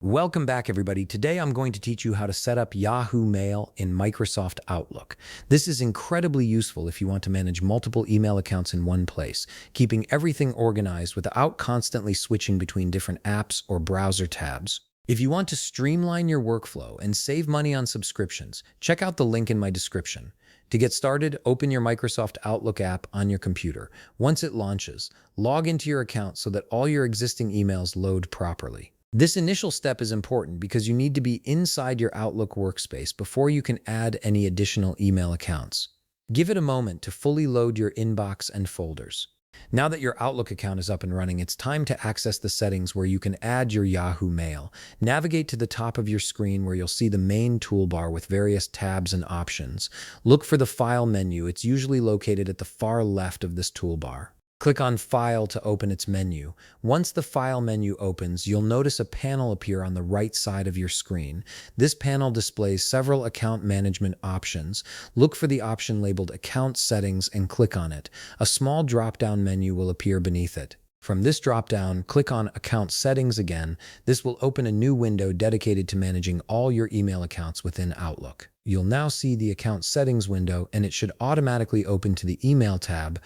Welcome back, everybody. Today I'm going to teach you how to set up Yahoo Mail in Microsoft Outlook. This is incredibly useful if you want to manage multiple email accounts in one place, keeping everything organized without constantly switching between different apps or browser tabs. If you want to streamline your workflow and save money on subscriptions, check out the link in my description. To get started, open your Microsoft Outlook app on your computer. Once it launches, log into your account so that all your existing emails load properly. This initial step is important because you need to be inside your Outlook workspace before you can add any additional email accounts. Give it a moment to fully load your inbox and folders. Now that your Outlook account is up and running, it's time to access the settings where you can add your Yahoo Mail. Navigate to the top of your screen where you'll see the main toolbar with various tabs and options. Look for the File menu. It's usually located at the far left of this toolbar. Click on File to open its menu. Once the File menu opens, you'll notice a panel appear on the right side of your screen. This panel displays several account management options. Look for the option labeled Account Settings and click on it. A small drop-down menu will appear beneath it. From this drop-down, click on Account Settings again. This will open a new window dedicated to managing all your email accounts within Outlook. You'll now see the Account Settings window, and it should automatically open to the Email tab.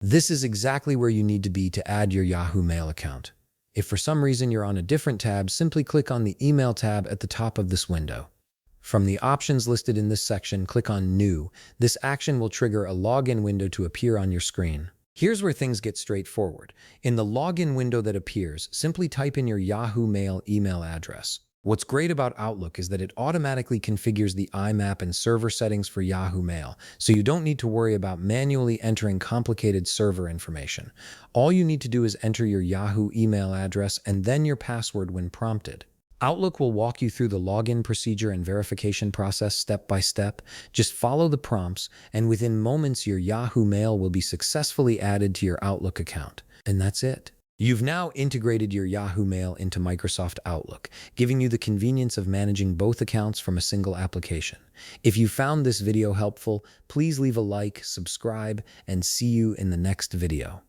This is exactly where you need to be to add your Yahoo Mail account. If for some reason you're on a different tab, simply click on the Email tab at the top of this window. From the options listed in this section, click on New. This action will trigger a login window to appear on your screen. Here's where things get straightforward. In the login window that appears, simply type in your Yahoo Mail email address. What's great about Outlook is that it automatically configures the IMAP and server settings for Yahoo Mail, so you don't need to worry about manually entering complicated server information. All you need to do is enter your Yahoo email address and then your password when prompted. Outlook will walk you through the login procedure and verification process step by step. Just follow the prompts, and within moments your Yahoo Mail will be successfully added to your Outlook account. And that's it. You've now integrated your Yahoo Mail into Microsoft Outlook, giving you the convenience of managing both accounts from a single application. If you found this video helpful, please leave a like, subscribe, and see you in the next video.